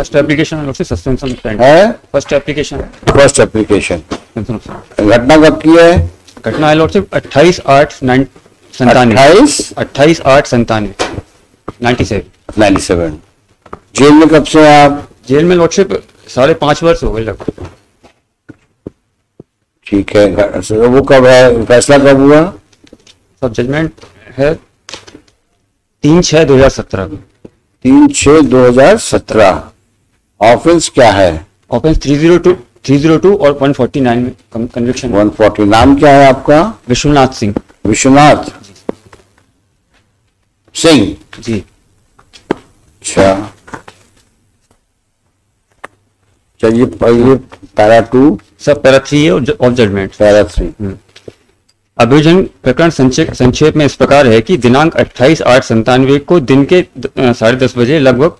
First application lordship suspension है। First application घटना कब की है? घटना है लॉर्डशिप 28/8/97 97। जेल में कब से आप? जेल में लॉर्डशिप 5.5 वर्ष हो गए लगभग। ठीक है, वो कब है, फैसला कब हुआ? सब जजमेंट है 3/6/2017। 3/6/2017। ऑफेंस क्या है? ऑफेंस 302 और 149 में कन्विक्शन। 140। नाम क्या है आपका? विश्वनाथ सिंह। विश्वनाथ सिंह जी। अच्छा, चलिए पहले पैरा 2 सब पैरा 3 है और जजमेंट पैरा 3। अभियोजन प्रकरण संक्षेप में इस प्रकार है कि दिनांक 28/8/97 को दिन के 10:30 बजे लगभग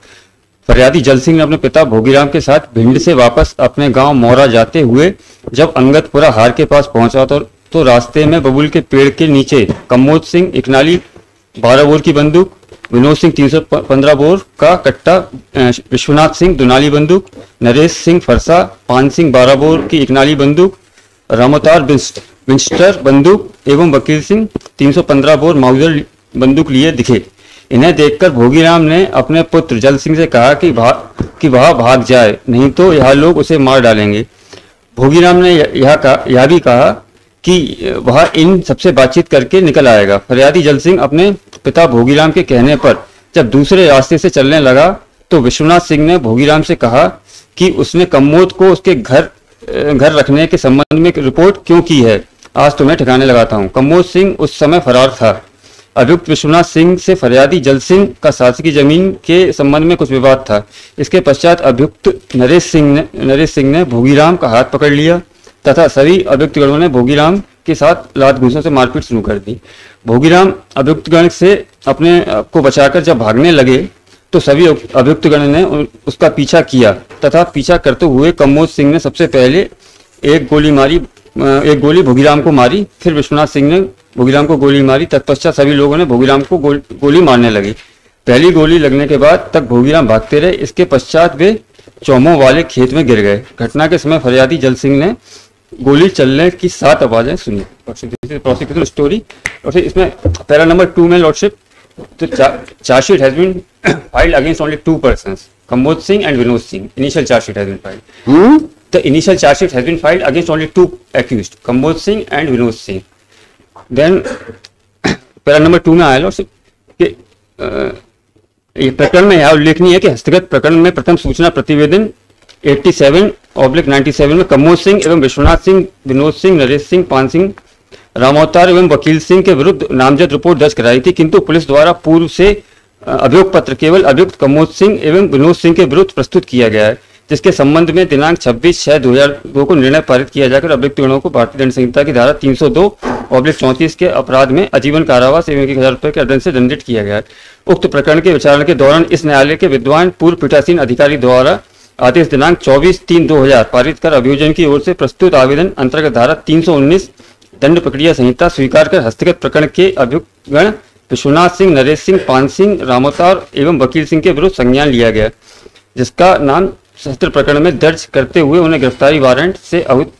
फरियादी जल सिंह ने अपने पिता भोगीराम के साथ भिंड से वापस अपने गांव मोरा जाते हुए जब अंगतपुरा हार के पास पहुंचा तो रास्ते में बबूल के पेड़ के नीचे कमोद सिंह इकनाली 12 बोर की बंदूक, विनोद सिंह 315 बोर का कट्टा, विश्वनाथ सिंह दुनाली बंदूक, नरेश सिंह फरसा 5 सिंह 12 बोर की इकनाली बंदूक, रामोतार विंस्टर बंदूक एवं वकील सिंह 315 बोर माउजर बंदूक लिए दिखे। इन्हें देखकर भोगीराम ने अपने पुत्र जल सिंह से कहा कि वह भाग जाए, नहीं तो यह लोग उसे मार डालेंगे। भोगीराम ने यह भी कहा कि वह इन सबसे बातचीत करके निकल आएगा। फरियादी जल सिंह अपने पिता भोगीराम के कहने पर जब दूसरे रास्ते से चलने लगा तो विश्वनाथ सिंह ने भोगीराम से कहा कि उसने कमोद को उसके घर रखने के संबंध में रिपोर्ट क्यों की है, आज तुम्हें ठिकाने लगाता हूं। कमोद सिंह उस समय फरार था। अभियुक्त विश्वनाथ सिंह से फरियादी जल सिंह का शासकीय जमीन के संबंध में कुछ विवाद था। इसके पश्चात अभियुक्त नरेश सिंह ने भोगीराम का हाथ पकड़ लिया तथा सभी अभियुक्तगणों ने भोगीराम के साथ लात घूंसों से मारपीट शुरू कर दी। भोगीराम अभियुक्तगण से अपने को बचाकर जब भागने लगे तो सभी अभियुक्तगण ने उसका पीछा किया तथा पीछा करते हुए कमोद सिंह ने सबसे पहले एक गोली भोगीराम को मारी, फिर विश्वनाथ सिंह ने भोगीराम को गोली मारी। तत्पश्चात सभी लोगों ने भोगीराम को गोली मारने लगी। पहली गोली लगने के बाद तक भोगीराम भागते रहे। इसके पश्चात वे चौमों वाले खेत में गिर गए। घटना के समय फरियादी जल सिंह ने गोली चलने की 7 आवाजें सुनी। Prosecution story. और फिर इसमें पैरा नंबर 2 में लॉर्डशिप तो charge sheet has been filed against only 2 persons, Kamod Singh and Vinod Singh. Initial charge sheet has been filed. The initial charge sheet has been filed against only 2 accused, Kambod Singh and Vinod Singh. Then, para number 2 में आया lordship कि ये प्रकरण में यह उल्लेखनीय है कि हस्तगत प्रकरण में प्रथम सूचना प्रतिवेदन 87/97 में कमोद सिंह एवं विश्वनाथ सिंह, विनोद सिंह, नरेश सिंह, पान सिंह, रामोतार एवं वकील सिंह के विरुद्ध नामजद रिपोर्ट दर्ज कराई थी, किंतु पुलिस द्वारा पूर्व से अभियोग पत्र केवल अभियुक्त कमोद सिंह एवं विनोद सिंह के विरुद्ध प्रस्तुत किया गया है, जिसके संबंध में दिनांक 26/6/2002 को निर्णय पारित किया जाकर अभियुक्तगणों को भारतीय दंड संहिता की धारा 302/34 के अपराध में आजीवन कारावास एवं 1,000 रुपये के दंड से दंडित किया गया है। उक्त प्रकरण के विचारण के दौरान इस न्यायालय के विद्वान पूर्व पीठासीन अधिकारी द्वारा आदेश दिनांक 24/3/2000 पारित कर अभियोजन की ओर से प्रस्तुत आवेदन अंतर्गत धारा 319 दंड प्रक्रिया संहिता स्वीकार कर हस्तगत प्रकरण के अभियुक्तगण विश्वनाथ सिंह, नरेश सिंह, पान सिंह, रामोतार एवं वकील सिंह के विरुद्ध संज्ञान लिया गया, जिसका नाम सत्र प्रकरण में दर्ज करते हुए उन्हें गिरफ्तारी वारंट से अवगत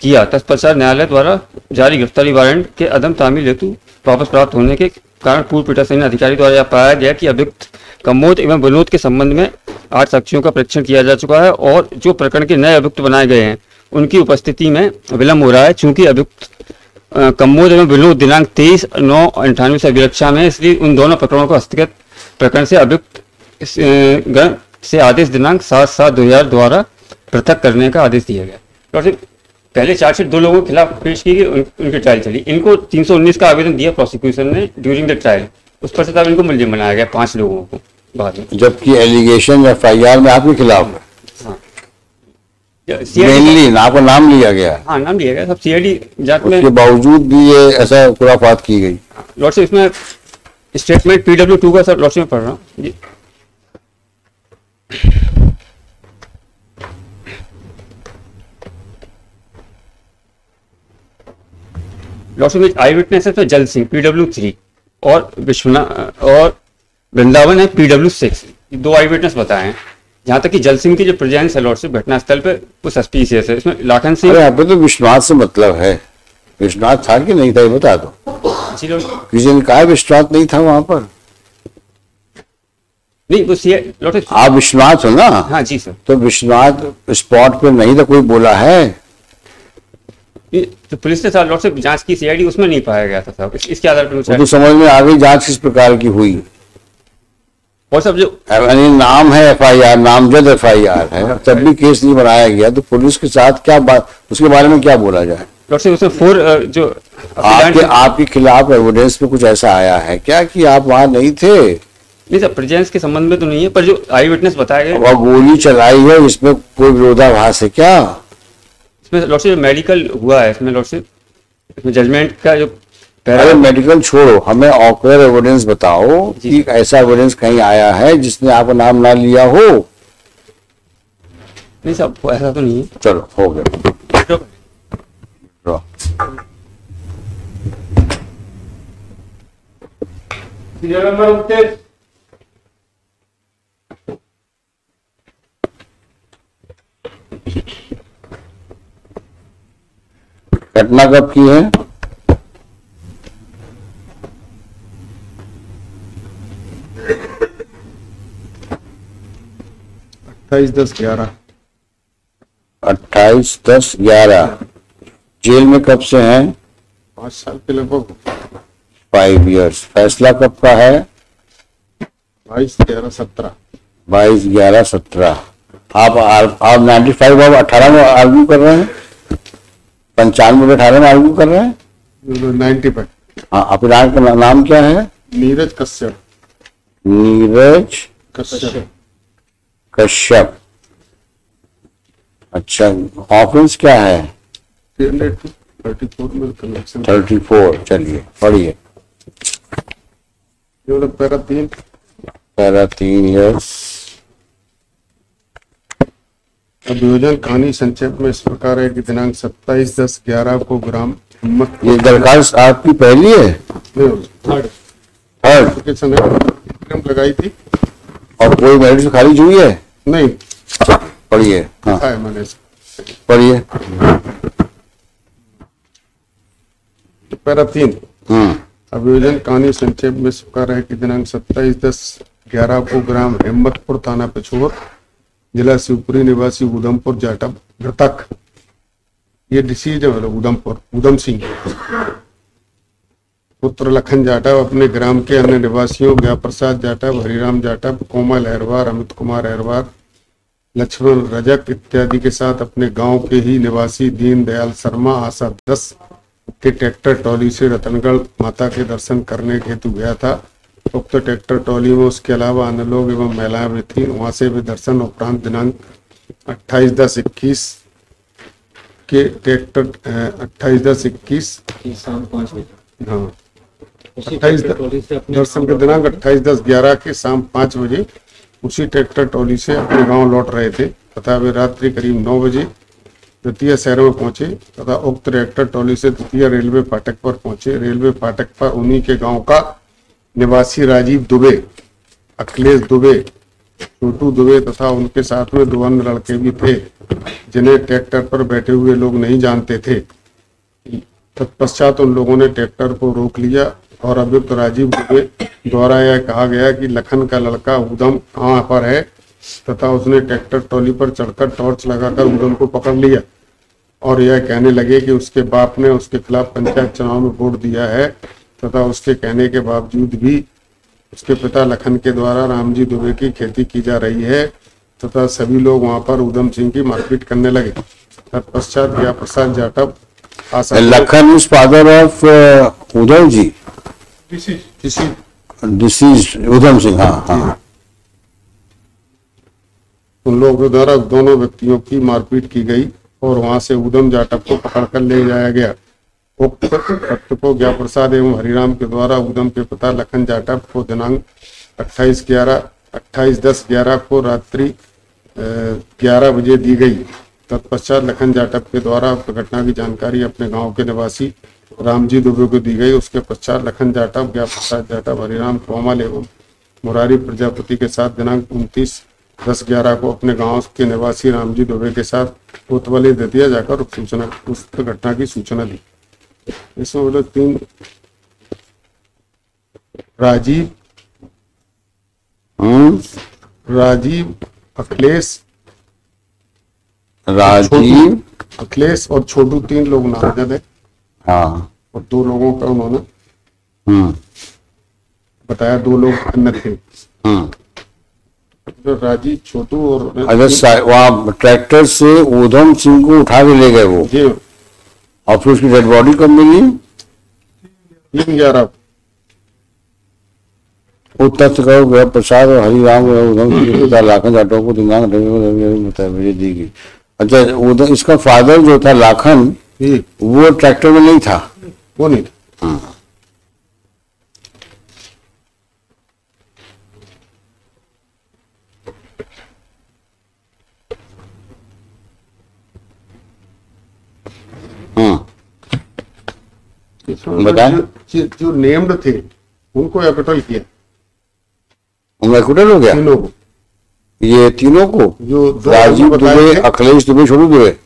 किया। तत्पश्चात न्यायालय द्वारा जारी गिरफ्तारी वारंट के अदम तामील हेतु वापस प्राप्त होने के कारण पूर्व पीठासीन अधिकारी द्वारा यह पाया गया कि अभियुक्त कमोद एवं विनोद के संबंध में 8 साक्ष्यों का परीक्षण किया जा चुका है और जो प्रकरण के नए अभियुक्त बनाए गए हैं उनकी उपस्थिति में विलंब हो रहा है। चूंकि अभियुक्त कमोद एवं विनोद दिनांक 23/9/98 से अभिरक्षा में, इसलिए उन दोनों प्रकरणों को हस्तगत प्रकरण से अभियुक्त से आदेश दिनांक 7/7/2000 द्वारा पृथक करने का आदेश दिया गया। तो फिर पहले चार्जशीट 2 लोगों के खिलाफ पेश की गई, उनकी ट्रायल चली। इनको 319 का आवेदन दिया प्रोसिक्यूशन ने ड्यूरिंग द ट्रायल, उस पर से इनको मुलजिम बनाया गया 5 लोगों को बाद में, जबकि एलिगेशन FIR में आपके खिलाफ मेनली आपका नाम लिया गया। हाँ, नाम लिया गया। सब CID जांच में के बावजूद भी ये ऐसा खुराफात की गई। लॉर्डशिप इसमें स्टेटमेंट PW2 का सर लॉर्डशिप में पढ़ रहा हूँ जी। लॉर्डशिप में आई विटनेसेस में जल सिंह PW3 और विश्वनाथ और वृंदावन है PW6, 2 आई विटनेस बताए हैं। जहाँ तक कि जल सिंह की जो प्रेजेंस है लॉर्डशिप घटनास्थल पे वो सस्पिशियस है। इसमें लाखन सिंह, अरे यहाँ पे तो विश्वनाथ से मतलब है, विश्वनाथ था कि नहीं था ये बता दो। जी लॉर्ड, किसी ने कहा विश्वनाथ नहीं था वहां पर? नहीं वो लॉर्ड, आप विश्वनाथ हो ना? हाँ जी सर। तो विश्वनाथ स्पॉट पे नहीं था, कोई बोला है? तो पुलिस ने साहब लॉर्डशिप जांच की सीआईडी, उसमें नहीं पाया गया था साहब। इसके आधार पर वो तो समझ में आ गई जांच किस प्रकार की हुई। और सब जो यानी नाम है एफआईआर, नामजद एफआईआर है, तब भी केस नहीं बनाया गया, तो पुलिस के साथ क्या बात, उसके बारे में क्या बोला जाए? लॉर्डशिप उसमें 4 जो आपके खिलाफ एविडेंस में कुछ ऐसा आया है क्या कि आप वहां नहीं थे? नहीं सर, प्रेजेंस के संबंध में तो नहीं है, पर जो आई विटनेस बताया गया वह गोली चलाई है, इसमें कोई विरोधाभास है क्या? इसमें लॉर्डशिप मेडिकल हुआ है, इसमें लॉर्डशिप इसमें जजमेंट का जो अरे मेडिकल छोड़ो, हमें ऑक्यूलर एविडेंस बताओ कि ऐसा एविडेंस कहीं आया है जिसने आपका नाम ना लिया हो। नहीं साहब ऐसा तो नहीं है। चलो हो गया। घटना कब की है? (28/10/11) 28/10/11। जेल में कब से हैं? 5 साल के लगभग। 5 years। फैसला कब का है? 22/11/17। 22/11/17। आप 95 और 18 में आर्ग्यू कर रहे हैं? 95 में 18 में आर्ग्यू कर रहे हैं? 95। हाँ, आपका नाम क्या है? नीरज कश्यप। नीरज कश्यप। कश्यप। अच्छा, ऑफेंस क्या है? 334 में कन्विक्शन। 34। चलिए पढ़िए। पैरा 3। Para 3 years। अभियोजन कहानी संक्षेप में इस प्रकार है कि दिनांक 27/10/11 को ग्राम हिम्मत ये दरखास्त आपकी पहली है? Third third. लगाई थी और कोई मेरिट से खारिज हुई है? नहीं, पढ़िए। हाँ है मैंने पढ़िए। पैरा 3। अभियोजन कहानी संक्षेप में इस प्रकार है कि दिनांक 27/10/11 को ग्राम हिम्मतपुर थाना पिछोर जिला शिवपुरी निवासी उधमपुर जाटव मृतक, ये डिसीज है उधम सिंह पुत्र लखन जाटव अपने ग्राम के अन्य निवासियों ज्ञा प्रसाद जाटव, हरिराम जाटव, कोमल अहरवार, अमित कुमार अहरवार, लक्ष्मण रजक इत्यादि के साथ अपने गांव के ही निवासी दीन दयाल शर्मा आशा 10 के ट्रैक्टर ट्रॉली से रतनगढ़ माता के दर्शन करने हेतु गया था। उक्त ट्रैक्टर ट्रॉली में उसके अलावा अन्य लोग एवं महिलाएं भी थी। वहां से भी दर्शन उपरांत दिनांक 28/10/21 के ट्रैक्टर 28/10/21 शाम 5 बजे, हाँ 28 दर्शन के दिनांक 28/10/11 के शाम 5 बजे उसी ट्रैक्टर ट्रॉली से अपने गांव लौट रहे थे तथा वे रात्रि करीब 9 बजे द्वितीय शहर में पहुंचे तथा उक्त ट्रैक्टर ट्रॉली से द्वितीय रेलवे फाटक पर पहुंचे। रेलवे फाटक पर उन्हीं के गांव का निवासी राजीव दुबे, अखिलेश दुबे, छोटू दुबे तथा उनके साथ में 2 अन्य लड़के भी थे जिन्हें ट्रैक्टर पर बैठे हुए लोग नहीं जानते थे। तत्पश्चात उन लोगों ने ट्रैक्टर को रोक लिया और अभियुक्त राजीव दुबे द्वारा यह कहा गया कि लखन का लड़का उधम कहाँ पर है तथा उसने ट्रैक्टर ट्रॉली पर चढ़कर टॉर्च लगाकर उधम को पकड़ लिया और यह कहने लगे कि उसके बाप ने उसके खिलाफ पंचायत चुनाव में वोट दिया है तथा उसके कहने के बावजूद भी उसके पिता लखन के द्वारा रामजी दुबे की खेती की जा रही है तथा सभी लोग वहां पर उधम सिंह की मारपीट करने लगे। तत्पश्चात ज्ञा Prasad Jatav Lakhan is father of Udham ji, deceased Udham Singh. हाँ हाँ। उन लोगों द्वारा दोनों व्यक्तियों की मारपीट की गई और वहां से उधम जाटव को पकड़कर ले जाया गया। उक्त तथ्य को ज्ञा प्रसाद एवं हरिराम के द्वारा उधम के पिता लखन जाटव को दिनांक 28/10/11 को रात्रि 11 बजे दी गई। तत्पश्चात लखन जाटव के द्वारा उक्त घटना की जानकारी अपने गांव के निवासी रामजी दुबे को दी गई। उसके पश्चात लखन जाटव, ज्ञा प्रसाद जाटव, हरिराम, कोमल एवं मुरारी प्रजापति के साथ दिनांक 29 10/11 को अपने गांव के निवासी रामजी दुबे के साथ कोतवाली दतिया जाकर उस घटना की सूचना दी। इसमें मतलब 3 राजीव अखिलेश और छोटू 3 लोग नामजद है। हाँ। और 2 लोगों का उन्होंने बताया, 2 लोग अन्य थे। तो राजीव, छोटू और वहाँ ट्रैक्टर से उधम सिंह को उठा के ले गए वो जी। और फिर उसकी डेड बॉडी कब मिली? 3/11 वो तथ्य कहो गया प्रसाद और हरिराम उधम सिंह के पिता लाखन जाटव को दिनांक भेज दी गई। अच्छा, उधम इसका फादर जो था लाखन वो ट्रैक्टर में नहीं था? वो नहीं था। जो नेम्ड थे उनको एक्विटल किया। एक्विटल हो गया तीनों को? ये तीनों को, जो राजीव दुबे, अखिलेश दुबे, छोटू दुबे।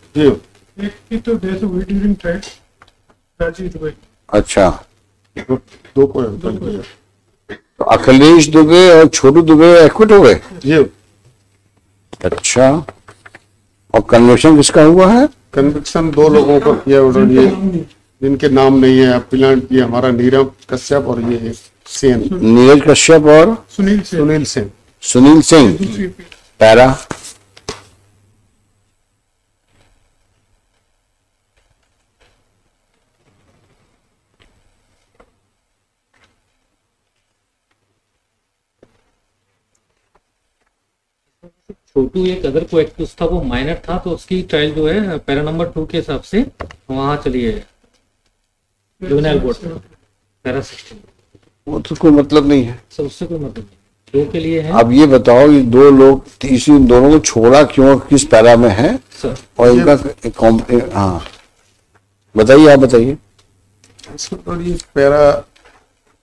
एक की तो डेथ हुई ड्यूरिंग ट्रायल, राजीव दुबे। अच्छा, 2 को एक्विटल किया। तो अखिलेश दुबे और छोटू दुबे एक्विट हो गए जी। अच्छा, और कन्विक्शन किसका हुआ है? कन्विक्शन 2 लोगों पर किया उन्होंने, जिनके नाम नहीं है अपीलांट की, हमारा नीरज कश्यप और ये सेन। नीरज कश्यप और सुनील सेन। सुनील सिंह पैरा। छोटू एक अदर को एक्यूज था, वो माइनर था, तो उसकी ट्रायल जो है पैरा नंबर 2 के हिसाब से वहां चली है जुवेनाइल कोर्ट में, पैरा 16। वो तो कोई मतलब नहीं है, सब उससे कोई मतलब नहीं, 2 के लिए है। अब ये बताओ, ये 2 लोग इसी दोनों को छोड़ा क्यों, किस पैरा में है सर? और इनका हाँ बताइए, आप बताइए। ये पैरा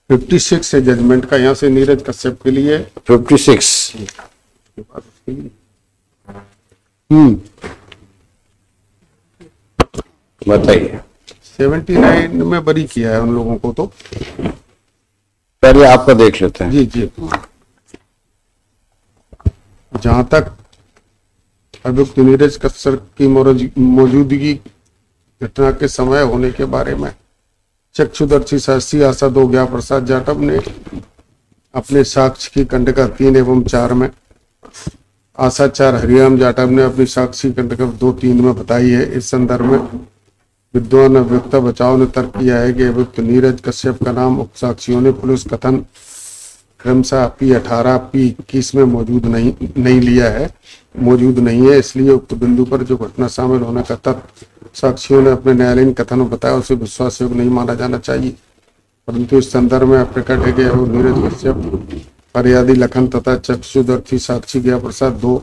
56 है जजमेंट का, यहाँ से नीरज कश्यप के लिए 56। बताइए। 79 में बरी किया है उन लोगों को। तो पहले आपका देख लेते हैं। जी। जहां तक अभियुक्त नीरज कश्यप की मौजूदगी घटना के समय होने के बारे में चक्षुदर्शी साक्षी आशा 2 ज्ञा प्रसाद जाटव ने अपने साक्ष्य की कंडिका 3 एवं 4 में, आशा 4 हरिराम जाटव ने अपनी साक्षी कंडिका 2-3 में बताई है। इस संदर्भ में विद्वान अभियुक्ता बचाव ने तर्क किया है कि अभियुक्त नीरज कश्यप का नाम उक्त साक्षियों ने पुलिस कथन क्रमशः P18 P21 में मौजूद नहीं है, इसलिए उक्त बिंदु पर जो घटना शामिल होने का तथ्य साक्षियों ने अपने न्यायालयीन कथन में बताया उसे विश्वास योग्य नहीं माना जाना चाहिए। परंतु इस संदर्भ में प्रकट है कि नीरज कश्यप फरियादी लखन तथा चक्षुदर्शी साक्षी ज्ञा प्रसाद 2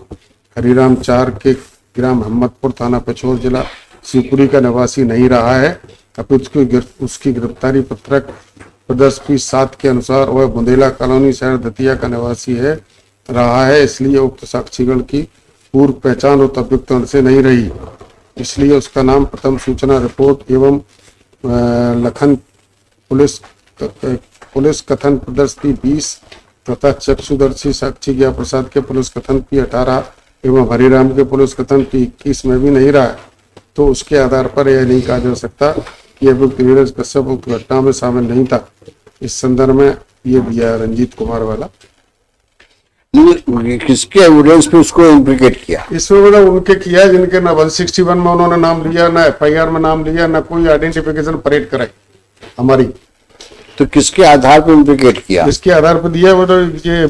हरिराम 4 के ग्राम मोहम्मदपुर थाना पिछोर जिला शिवपुरी का निवासी नहीं रहा है, अपितु उसकी गिरफ्तारी पत्रक प्रदर्श P7 के अनुसार वह बुंदेला कॉलोनी शहर दतिया का निवासी रहा है। इसलिए उक्त साक्षीगण की पूर्व पहचान उक्त अभियुक्त से नहीं रही, इसलिए उसका नाम प्रथम सूचना रिपोर्ट एवं लखन पुलिस कथन प्रदर्श P20 तथा चक्षुदर्शी साक्षी ज्ञा प्रसाद के पुलिस कथन P18 एवं हरिराम के पुलिस कथन P21 में भी नहीं रहा है। तो उसके आधार पर यह नहीं कहा जा सकता कि अभियुक्त नीरज कश्यप उक्त घटना में शामिल नहीं था। इस संदर्भ में ये दिया रंजीत कुमार वाला। किसके एविडेंस पे उसको इम्प्लिकेट किया? इसमें मतलब उनके किया जिनके ना 161 में उन्होंने नाम लिया, ना FIR में नाम लिया, ना कोई आइडेंटिफिकेशन परेड कराई हमारी। तो किसके आधार पर इम्प्लिकेट किया? इसके आधार पर दिया वो तो ये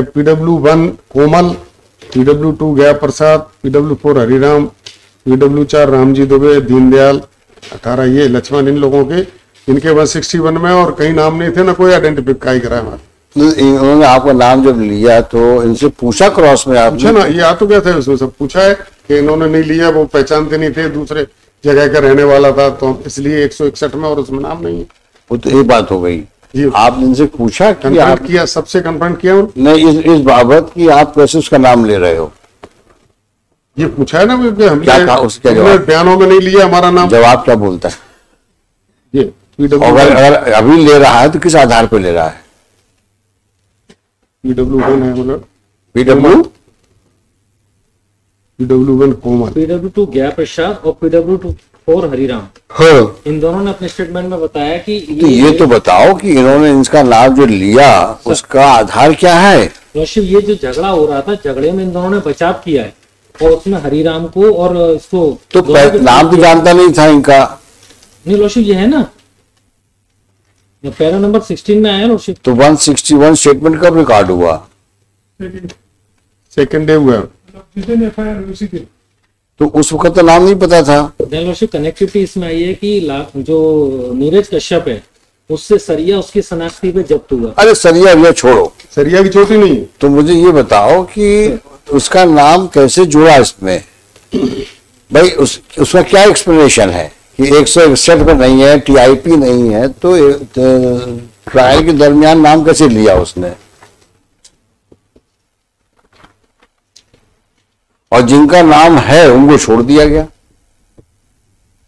PW1 कोमल, PW2 गया प्रसाद, PW4 हरिराम, PW4 रामजी दुबे, दीनदयाल 18 ये लक्ष्मण, इन लोगों के इनके 161 में और कहीं नाम नहीं थे, ना कोई आइडेंटिफाई कराया हमारा। इन्होंने आपका नाम जब लिया तो इनसे पूछा क्रॉस में? आप पूछा ना, ये आ तो गया था, उसमें सब पूछा है कि इन्होंने नहीं लिया, वो पहचानते नहीं थे, दूसरे जगह का रहने वाला था, तो इसलिए 161 में और उसमें नाम नहीं है। वो तो एक बात हो गई। जी आपने इनसे पूछा कि कन्फ्रंट आप किया, सबसे कन्फ्रंट किया नहीं इस बाबत कि आप कैसे उसका नाम ले रहे हो? ये पूछा है ना कि क्या हमने कहा उसका हमने जवाब? बयानों में नहीं लिया हमारा नाम। जवाब क्या बोलता है? ये PW अगर अभी ले रहा है तो किस आधार पर ले रहा है? PW1 है, मतलब PW? कोमल। PW2 गया प्रसाद और PW4 हरिराम, हाँ। इन दोनों ने अपने स्टेटमेंट में बताया कि तो ये तो बताओ कि इन्होंने इनका नाम जो लिया उसका आधार क्या है? रोशिव, ये जो झगड़ा हो रहा था, झगड़े में इन दोनों ने बचाव किया है और उसमें हरिराम को और इसको तो नाम तो जानता नहीं था इनका। नहीं रोशिव, ये है ना, ये पैरा नंबर 16 में आया रोशिव। तो 161 स्टेटमेंट कब रिकॉर्ड हुआ? सेकेंड डे हुआ। तो उस वक्त तो नाम नहीं पता था। रोशिव, कनेक्टिविटी इसमें आई है कि जो नीरज कश्यप है उससे सरिया उसकी शनाख्ती पे जब्त हुआ। अरे सरिया भैया छोड़ो, सरिया की चोटी नहीं। तो मुझे ये बताओ कि उसका नाम कैसे जुड़ा इसमें? भाई उसका क्या एक्सप्लेनेशन है कि 161 पर नहीं है, TIP नहीं है, तो ट्रायल के दरमियान नाम कैसे लिया उसने? और जिनका नाम है उनको छोड़ दिया गया।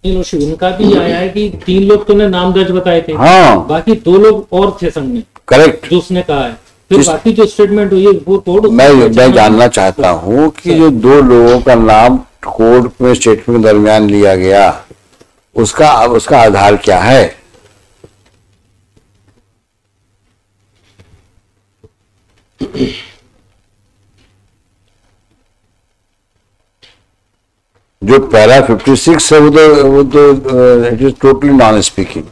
इनका भी आया है कि 3 लोग तो ने नाम दर्ज बताए थे, हाँ। बाकी 2 लोग और थे संग में, करेक्ट। जो उसने कहा है। फिर बाकी जो स्टेटमेंट हुई है वो कोर्ट, मैं जानना चाहता हूं कि जो 2 लोगों का नाम कोर्ट में स्टेटमेंट के दरमियान लिया गया उसका आधार क्या है? जो पैरा 56 है वो तो it is totally non speaking.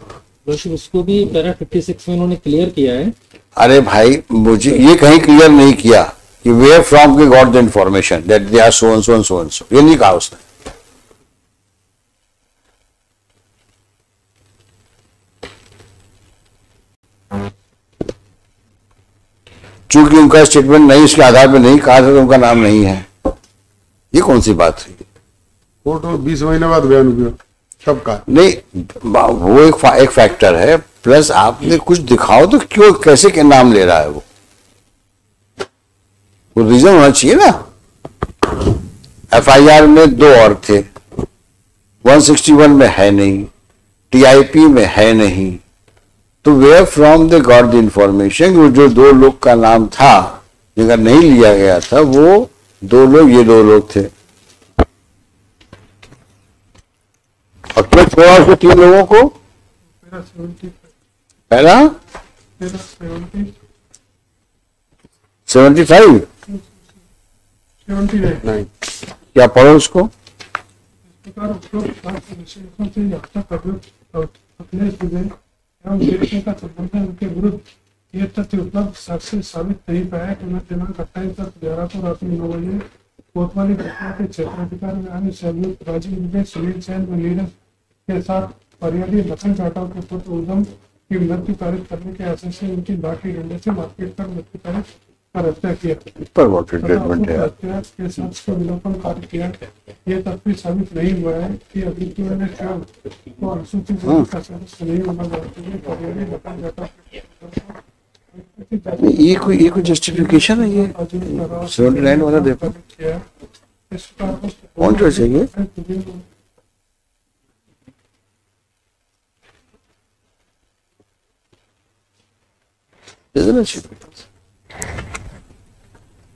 उसको भी पैरा 56 में उन्होंने क्लियर किया है। अरे भाई, मुझे ये कहीं क्लियर नहीं किया कि वेयर फ्रॉम के got the information that they are so and so and so and so, ये नहीं कहा उसने। चूंकि उनका स्टेटमेंट नहीं, उसके आधार पर नहीं कहा था तो उनका नाम नहीं है, ये कौन सी बात हुई? कोर्ट में 20 महीने बाद बयान हुआ सबका। नहीं, वो एक फैक्टर है, प्लस आपने कुछ दिखाओ तो क्यों, कैसे के नाम ले रहा है वो रीजन होना चाहिए ना। FIR में 2 और थे, 161 में है नहीं, TIP में है नहीं, तो where from they got the information? जो 2 लोग का नाम था जिनका नहीं लिया गया था, वो 2 लोग, ये 2 लोग थे। और क्यों छोड़ा उसको 3 लोगों को? पहला 75 नहीं। क्या पढ़ो उसको? उनके विरुद्ध ये तथ्य उपलब्ध साक्ष्य साबित नहीं पाया कि उन्हें दिनांक 28/11 को रात में 9 बजे कोतवाली घटना के क्षेत्राधिकार में आने से अभियुक्त राजीव विवेक, सुनील सेन व नीरज के साथ फरियादी लखन जाटव के पुत्र उदम की मृत्यु कारित करने के आशय से उनकी लाठी डंडे से मारपीट कर मृत्यु कारित कर हत्या किया पर व्हाट ट्रीटमेंट है? हत्या के साक्ष्य को विलोपन कार्य किया। ये तक भी साबित नहीं हुआ है कि अभियुक्त ने स्वयं को अनुसूचित जाति का सदस्य नहीं होना चाहते हुए फरियादी लखन जाटव ये कोई जस्टिफिकेशन है? ये 79 वाला देखो, कौन सा चाहिए?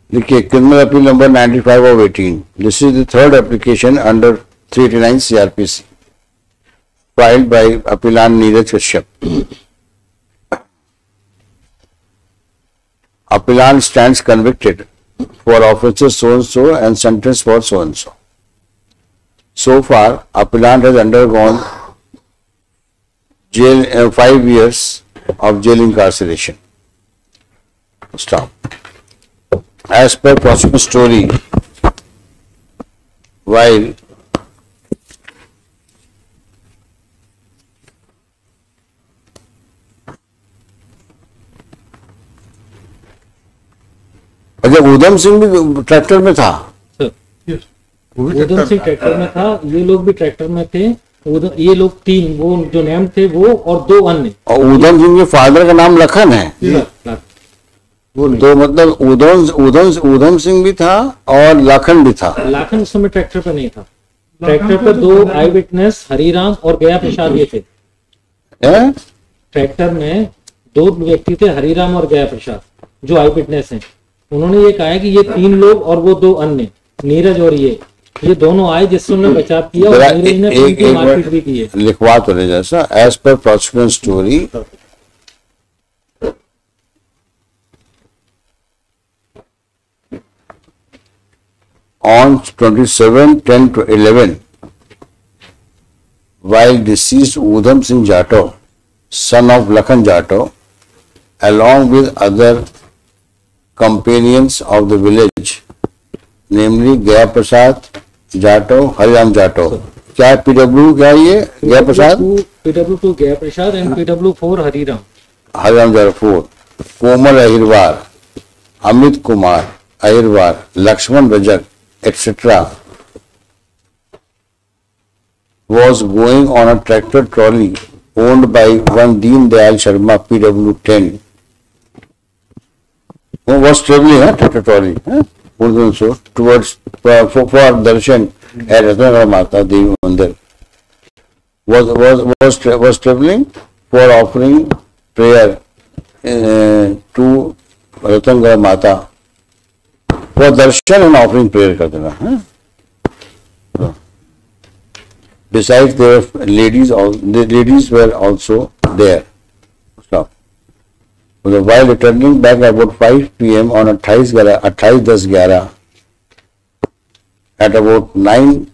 देखिए, criminal appeal number 95/18, this is the third application under 389 CRPC filed by appellant Neeraj Kashyap. Appellant stands convicted for offences so and so and sentenced for so and so. So far, appellant has undergone jail 5 years of jail incarceration. Stop. As per prosecution story, while जब उधम सिंह भी tractor में था, Udham Singh tractor में था, ये लोग भी tractor में थे ये लोग तीन, वो जो नेम थे वो और दो अन्य। और ऊधम सिंह के फादर का नाम लखन है, वो नहीं। तो मतलब ऊधम सिंह भी था और लखन भी था। लाखन उस समय ट्रैक्टर पे नहीं था। ट्रैक्टर पे दो आई विटनेस हरिराम और गया प्रसाद ये थे। हैं? ट्रैक्टर में दो व्यक्ति थे, हरिराम और गया प्रसाद, जो आई विटनेस हैं। उन्होंने ये कहा है कि ये तीन लोग और वो दो अन्य, नीरज और ये दोनों आए जिससे उन्होंने बचाव किया और जरा नीरज ने एक उनकी मारपीट भी की है। लिखवा तो नहीं जैसा, as per prosecution story on 27/10/11, while deceased Udham Singh Jatau, son of Lakhan Jatau, along with other companions of the village, namely Gaya Prasad Jatau, Hariram Jatau. क्या है PW, क्या है ये गया Prasad? PW2 Gaya Prasad and PW4 Hariram. Hariram Jatau, Komal Ahirwar, Amit Kumar Ahirwar, Laxman Rajak, etc. was going on a tractor trolley owned by one Deen Dayal Sharma, PW10. Who was traveling tractor trolley, towards for darshan at Ratnagara Mata Devi Mandir. Was traveling for offering prayer to Ratnagara Mata. For darshan and offering prayer करते ना। Besides, there were ladies. The ladies were also there. Stop. While returning back about 5 p.m. on 28/10/11, at about 9,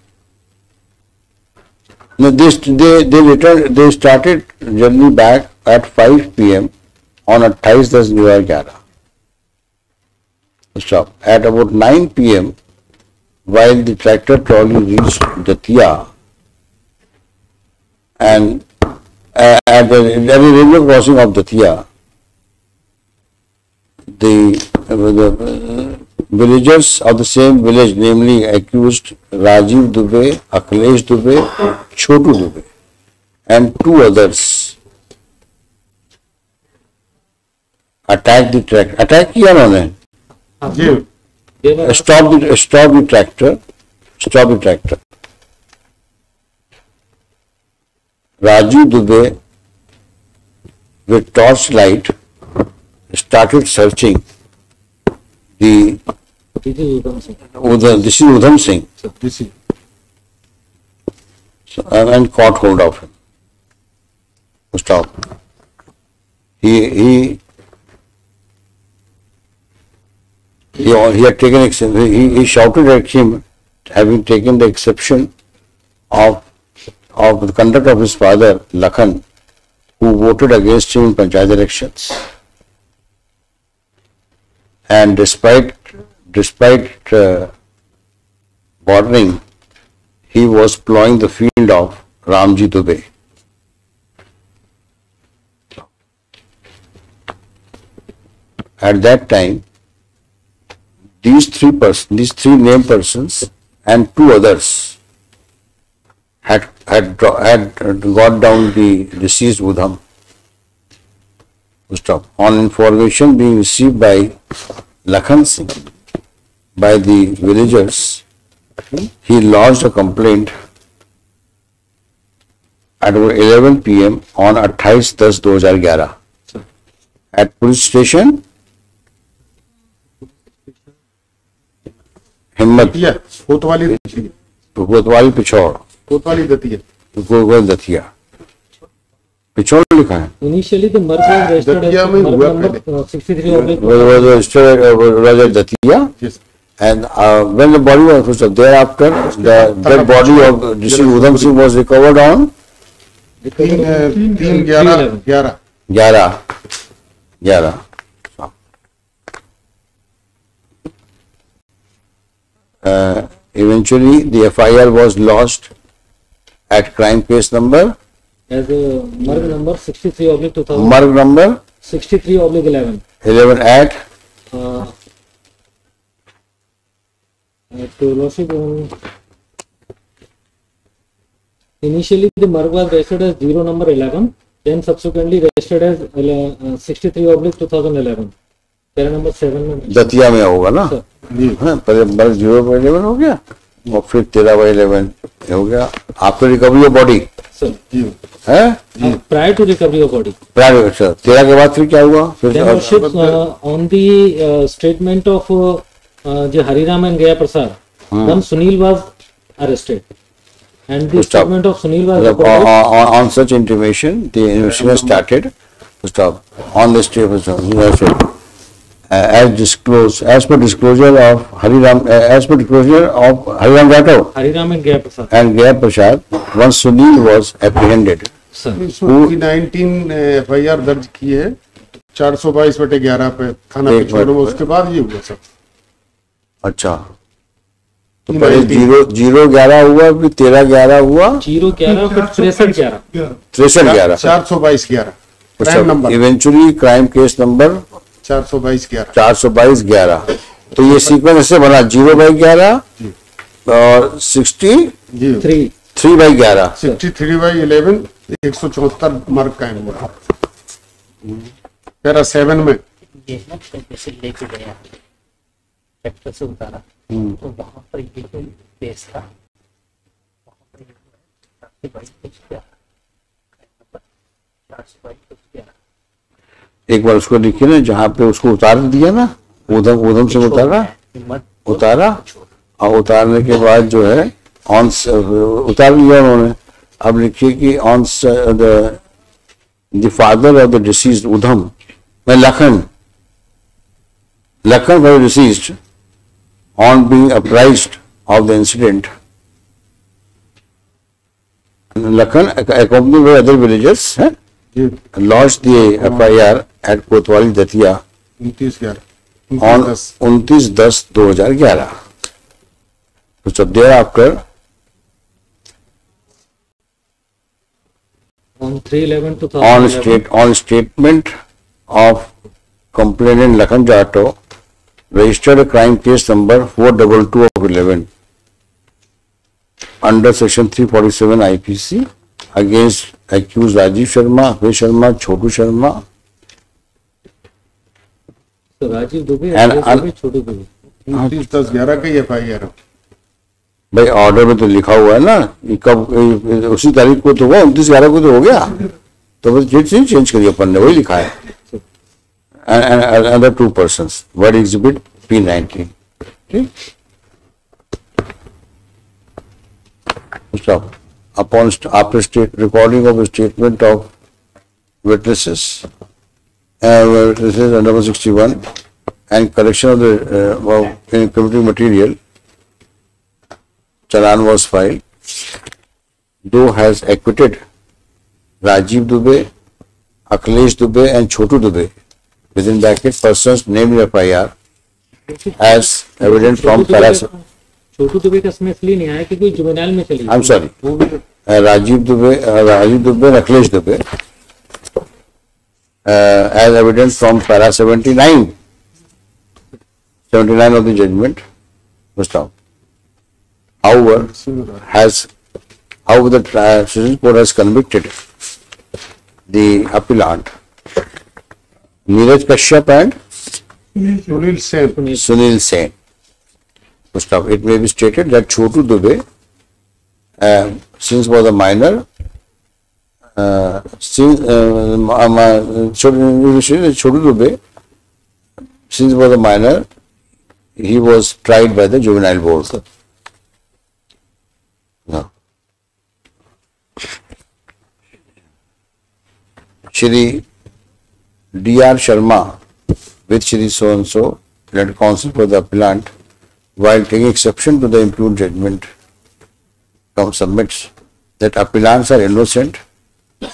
no, they returned. They started journey back at 5 p.m. on 28/10/11. Stop. At about 9 p.m., while the tractor trolley reached Datia and at the railway crossing of Datia, the villagers of the same village, namely accused Rajiv Dubey, Akhilesh Dubey, Chotu Dubey, and two others, attacked the tractor. Attack किया उन्होंने? Stop the tractor. Raju Dubey, with torchlight, started searching the. This is Udham Singh. And caught hold of him. Stop. He had taken he shouted at him, having taken the exception of the conduct of his father Lakhan, who voted against him in Panchayat elections. And despite warning, he was plowing the field of Ramji Dubey. At that time, these three named persons and two others had got down the deceased Udham. Stop. On information being received by Lakhan Singh by the villagers, he lodged a complaint at 11 p.m. on 28/10/2011 at police station हिम्मत कोतवाली पिछोड़, कोतवाली दतिया, दतिया पिछोड़ लिखा है। Initially the merge was registered Datia as में merge हुआ number पहले। 63 was registered as Datia, Yes. and when the body was thereafter, the dead body of deceased Udham Singh was recovered on 3/11/11. Eventually, the FIR was lodged at crime case number as a merge number 63/2000. Marg number 63/11. 11 at To Lordship Initially, the mark was registered as 0 number 11, then subsequently registered as 63/2011. Para number 7 में दतिया में होगा ना, sir. पहले 0/11 हो गया और फिर 13/11 हो गया। After recovery of body sir है, prior to recovery of body. Prior, अच्छा 13 के बाद फिर क्या हुआ? फिर ऑन दी स्टेटमेंट ऑफ जो हरिराम एंड गया प्रसाद, then Sunil was arrested and the Stop. statement of Sunil was मतलब recorded. on such intimation the investigation started. Stop. On the statement as disclosed, as per disclosure of Hariram, as per disclosure of Hariram Rathod Hariram and गया प्रसाद and Gaya Prasad, once Sunil was apprehended. Sir. 19 FIR दर्ज की है 422/11 पे थाना एक पिछोड़ में, minute. उसके बाद ये हुआ सब। अच्छा, तो पहले 0/11 हुआ, फिर 13/11 हुआ, 0/11 फिर 63/11 63/11 422/11 crime number, eventually crime case number 422/11। 422/11। तो ये सीक्वेंस ऐसे बना 0/11 और 63/11। 63/11 174 मार्क कायम हुआ। पैरा 7 में ये ना जैसे लेके गया ट्रैक्टर से उतारा, तो वहां पर ये जो बेस था वहां पर ये जो है 422/11 एक बार उसको लिखिए ना, जहाँ पे उसको उतार दिया ना, उधम से उतारा और उतारने के बाद जो है ऑन उतार लिया उन्होंने। अब लिखिए कि on the father of the deceased Udham, मैं Lakhan was deceased on being apprised of the incident, Lakhan accompanied by other villagers lodged the FIR at कोतवाली Datia 29/11 on 29/10/2011. So thereafter on 3/11/2011 on statement of complainant Lakhan Jatto registered a crime case number 422/11 under section 347 IPC against accused Rajiv Sharma, Abhay Sharma, Chotu Sharma तो Rajiv Dubey, And- Ajay Dubey, छोटू दुबे। 29/10/11 का ये FIR है। भाई order में तो लिखा हुआ है ना, ये कब उसी तारीख को तो हुआ, 29/11 को तो हो गया, तो बस डेट चेंज करिए, अपन ने वही लिखा है। and other 2 persons, word exhibit P19. ठीक, stop. Upon after state recording of a statement of witnesses under number 61 and collection of the incriminating material, challan was filed. Though has acquitted Rajiv Dubey, Akhilesh Dubey and Chotu Dubey, within bracket persons named in FIR as evident from paras. छोटू दुबे का इसमें इसलिए नहीं आया कि कोई juvenile में चली I'm sorry. वो भी Rajiv Dubey and Akhilesh Dubey as evidence from para 79 of the judgment was found. However, the Sessions Court has convicted the appellant Neeraj Kashyap and Sunil Sen Sunil Sen. It may be stated that Chotu Dubey, since was a minor, Chotu Dubey, since was a minor, he was tried by the juvenile board. No. Shri D.R. Sharma with Shri so and so led counsel for the appellant, while taking exception to the impugned judgment, submits that appellants are innocent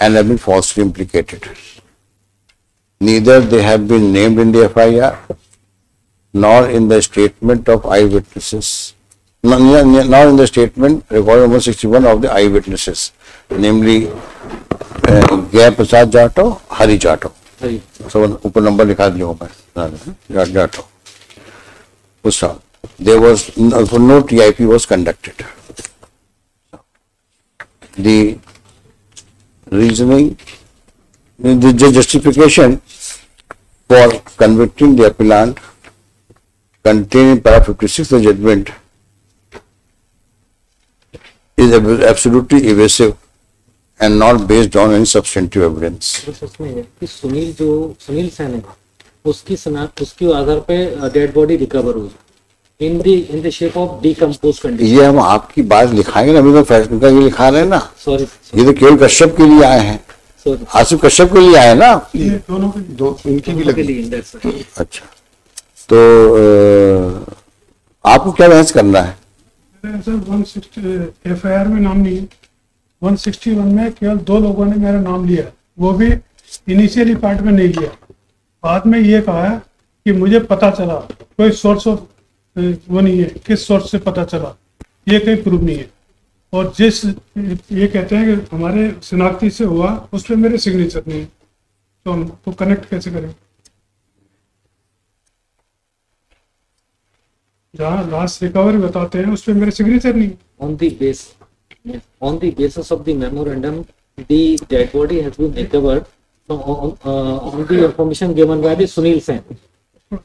and have been falsely implicated. Neither they have been named in the FIR nor in the statement of eyewitnesses, nor in the statement recorded number 61 of the eyewitnesses, namely Gaya Prasad Jatto, Hari Jatto. Hari So ऊपर number लिखा दिया हूँ मैं, Jatto. There was no TIP was conducted. the reasoning, the justification for convicting the appellant contained in para 56 of the judgment is absolutely evasive and not based on any substantive evidence. बस उसमें है कि सुनील सेन है, उसकी आधार पे dead body recover हुई in the shape of decompose condition. ये हम आपकी बात लिखाएंगे ना, अभी तो फैसले का ये लिखा रहे हैं ना। सॉरी, ये तो केवल कश्यप के लिए आए हैं, सॉरी, आसिफ कश्यप के लिए आए हैं ना। ये दोनों के दो इनकी भी के लगी। लिए अच्छा, तो आपको क्या बहस करना है? सर 160 एफआईआर में नाम नहीं है, 161 में केवल 2 लोगों ने मेरा नाम लिया, वो भी इनिशियली पार्ट में नहीं लिया। बाद में ये कहा कि मुझे पता चला, कोई सोर्स ऑफ वो नहीं है, किस सोर्स से पता चला ये कहीं प्रूव नहीं है। और जिस ये कहते हैं कि हमारे शिनाख्ती से हुआ, उस पर मेरे सिग्नेचर नहीं है, तो हम तो कनेक्ट कैसे करें? जहाँ लास्ट रिकवरी बताते हैं उस पर मेरे सिग्नेचर नहीं है। on the basis of the memorandum, the dead body has been recovered on the information given by the Sunil Sen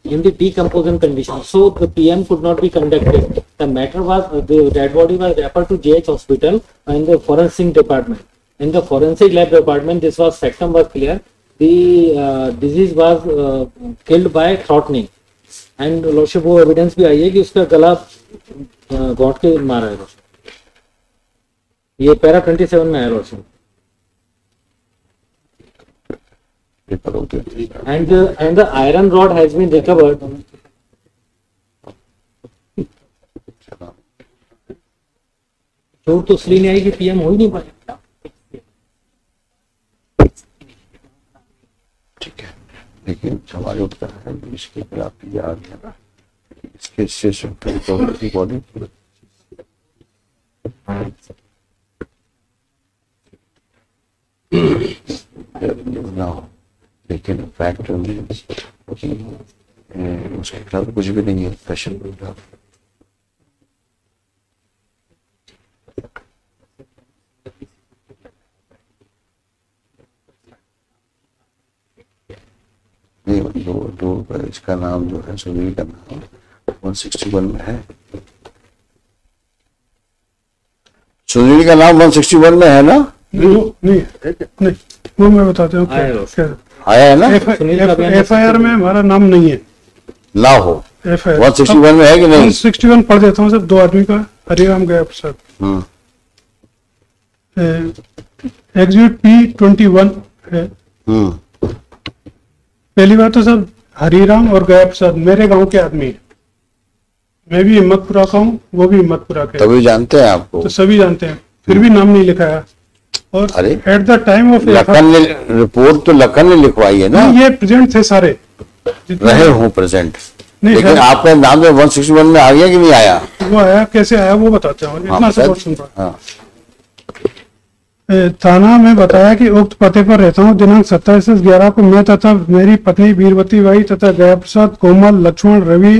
in the decomposition condition. So the PM could not be conducted. The matter was the dead body was referred to JH Hospital in the forensic department. In the forensic lab department, this was septum was clear. The disease was killed by throttling. And lordship वो evidence भी आई है कि उसका गला घोंट के मारा है। ये पैरा 27 में है lordship. And the iron rod has been recovered. चोट तो इसलिए नहीं आई कि पीएम हो ही नहीं पाया। ठीक है, लेकिन सवाल उठता है इसके खिलाफ याद है ना, इसके से बॉडी ना हो, लेकिन फैक्ट उसके खिलाफ कुछ भी नहीं है। फैशन के खिलाफ दो इसका नाम जो है सुनील का नाम 161 में है। सुनील का नाम 161 में है ना? नहीं, वो मैं बताता हूँ आया है ना? एफआईआर में हमारा नाम नहीं है। ना हो, एफआईआर 161 में है कि नहीं? 161 पढ़ देता हूँ सर, 2 आदमी का, हरिराम गया प्रसाद, एग्जिट P21 है। पहली बात तो सर हरिराम और गया प्रसाद मेरे गांव के आदमी है। मैं भी हिम्मतपुरा का हूँ, वो भी हिम्मतपुरा के। तभी जानते हैं आपको? तो सभी जानते हैं, फिर भी नाम नहीं लिखाया। और at the time of Lakhan ने रिपोर्ट तो लखन ने लिखवाई है ना? ये प्रेजेंट थे सारे, रहे हूँ प्रेजेंट, नहीं लेकिन आपका नाम तो 161 में आ गया कि नहीं आया? वो आया, कैसे आया वो बताते हैं। इतना सपोर्ट सुन रहा। थाना में बताया कि उक्त पते पर रहता हूँ। दिनांक 27/11 को मैं तथा मेरी पत्नी बीरवती बाई तथा गया प्रसाद, कोमल, लक्ष्मण, रवि,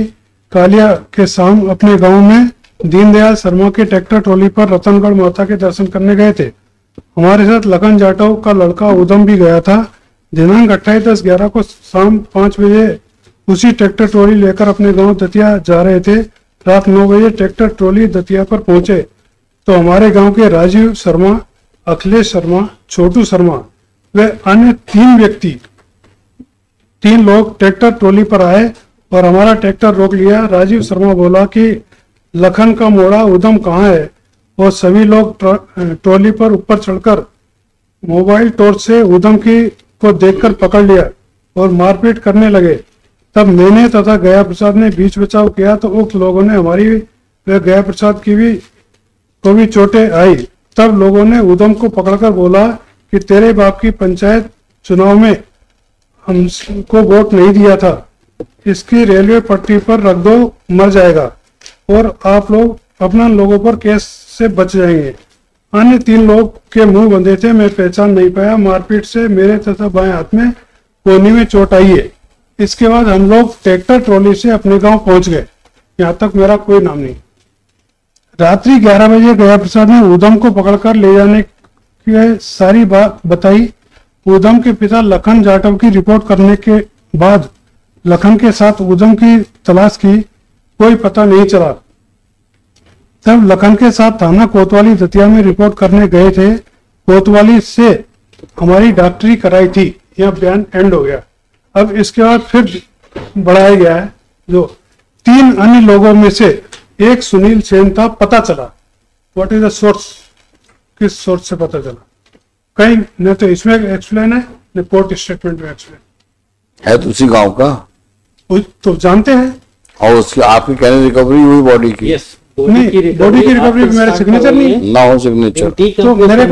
कालिया के शाम अपने गांव में दीनदयाल शर्मा के ट्रैक्टर ट्रॉली पर रतनगढ़ माता के दर्शन करने गए थे। हमारे साथ लखन जाटव का लड़का उदम भी गया था। दिनांक 28/10/11 को शाम 5 बजे उसी ट्रैक्टर ट्रॉली लेकर अपने गांव दतिया जा रहे थे। रात 9 बजे ट्रैक्टर ट्रॉली दतिया पर पहुंचे तो हमारे गांव के राजीव शर्मा, अखिलेश शर्मा, छोटू शर्मा व अन्य 3 लोग ट्रैक्टर ट्रॉली पर आए और हमारा ट्रैक्टर रोक लिया। राजीव शर्मा बोला कि लखन का मोड़ा उदम कहाँ है, और सभी लोग ट्रॉली पर ऊपर चढ़कर मोबाइल टॉर्च से उदम को देखकर पकड़ लिया और मारपीट करने लगे। तब मैंने तथा गया प्रसाद ने बीच बचाव किया तो उक्त लोगों ने हमारी व गया प्रसाद को भी चोटें आई। तब लोगों ने उदम को पकड़कर बोला कि तेरे बाप की पंचायत चुनाव में हमको वोट नहीं दिया था, इसकी रेलवे पट्टी पर रख दो, मर जाएगा और आप लोग अपना लोगों पर केस से बच जाएंगे। अन्य 3 लोग के मुंह बंधे थे, मैं पहचान नहीं पाया। मारपीट से मेरे तथा बाएं हाथ में कोहनी में चोट आई है। इसके बाद हम लोग ट्रैक्टर ट्रॉली से अपने गांव पहुंच गए। यहाँ तक मेरा कोई नाम नहीं। रात्रि 11 बजे गया प्रसाद ने उदम को पकड़कर ले जाने की सारी बात बताई। ऊधम के पिता लखन जाटव की रिपोर्ट करने के बाद लखन के साथ ऊधम की तलाश की, कोई पता नहीं चला। तब लखन के साथ थाना कोतवाली दतिया में रिपोर्ट करने गए थे। कोतवाली से हमारी डॉक्टरी कराई थी। यह बयान एंड हो गया। अब इसके बाद फिर बढ़ाया गया है, जो 3 अन्य लोगों में से एक सुनील सेन था, पता चला। व्हाट इज द सोर्स, किस सोर्स से पता चला? कहीं न तो इसमें एक्सप्लेन है न कोर्ट स्टेटमेंट में एक्सप्लेन है। तो उसी गांव का तो जानते हैं। और उसकी आपकी कहने रिकवरी हुई बॉडी की? यस, नहीं, बॉडी की रिकवरी मेरा सिग्नेचर नहीं है। ना हो सिग्नेचर तो मेरे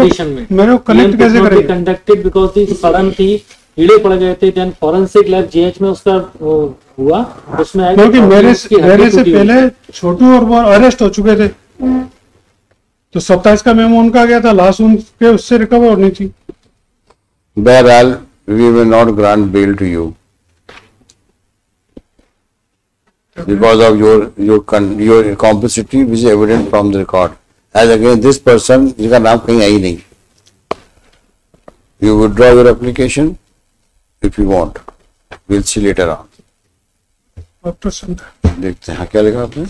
को कनेक्ट कैसे करेंगे? कंडक्टेड बिकॉज दी सडन थी, कीड़े पड़ गए थे। देन फॉरेंसिक लैब जीएच में उसका हुआ, उसमें आया क्योंकि मेरे से पहले छोटू और वो अरेस्ट हो चुके थे। तो 27 का मेमो उनका गया था, लाश उनके उससे रिकवर होनी थी। बहरहाल we will not grant bail to you because of your complicity which is evident from the record as against this person जिसका नाम कहीं आई नहीं। You withdraw your application if you want. We'll see later on. देखते हैं। हाँ, क्या लिखा आपने?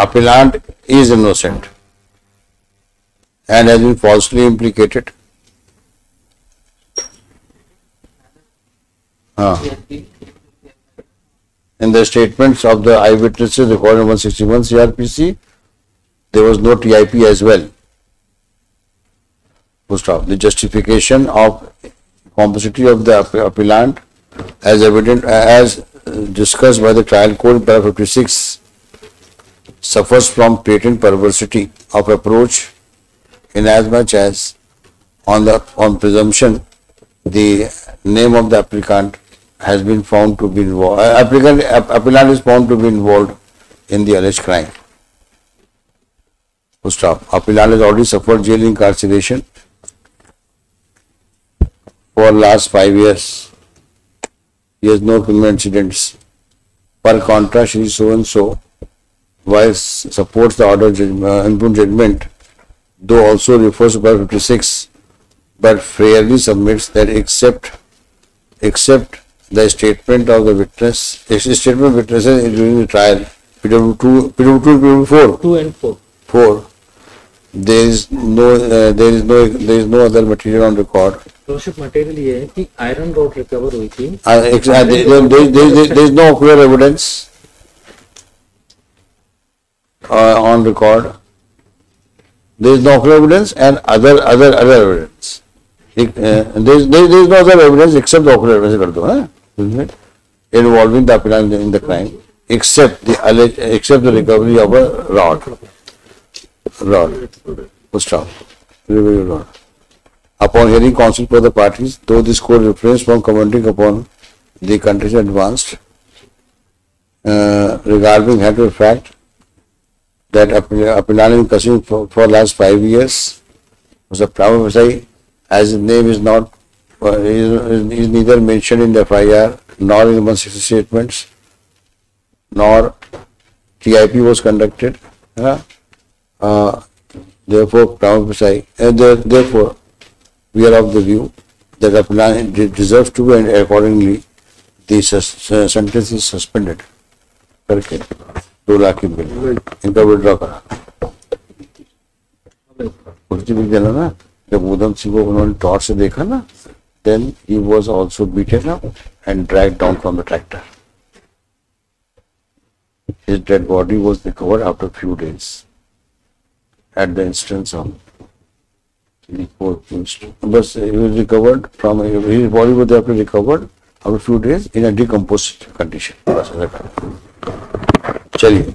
Appellant is innocent and has been falsely implicated. In the statements of the eyewitnesses recorded in 161 CRPC, there was no TIP as well. Full stop. The justification of complicity of the appellant as evident as discussed by the trial court in paragraph 56 suffers from patent perversity of approach inasmuch as on presumption the name of the applicant has been found to be involved. Appellant is found to be involved in the alleged crime. Full stop. Appellant has already suffered jail incarceration for last 5 years. He has no criminal incidents. Per contrast, he is so and so, while supports the order improved judgment, though also refers to paragraph 56, but fairly submits that except the statement of the witness, statement of witnesses during the trial, PW2, PW4, 2 and 4. 4, there is no other material on record. Lordship, material ये है कि iron rod recover हुई थी। There is no clear evidence on record. There is no clear evidence and other evidence. There is no other evidence except the ocular evidence कर दो, है involving the appellant in the crime, except the recovery of a rod. Full stop. Rod. Upon hearing counsel for the parties, though this court refrains from commenting upon the condition advanced regarding the fact that appellant in custody for last 5 years was a prima facie, as his name is not is neither mentioned in the FIR nor in the 160 statements, nor TIP was conducted. Therefore, prima facie, therefore, we are of the view that appellant deserves to be, and accordingly, the sentence is suspended. करके 2 लाख की bill इनका withdraw करा। कुछ भी देना ना, जब ऊधम सिंह को उन्होंने टॉर्च से देखा ना, then he was also beaten up and dragged down from the tractor. His dead body was recovered after a few days at the instance of the court. But he was recovered from, his body was therefore recovered after a few days in a decomposed condition. चलिए।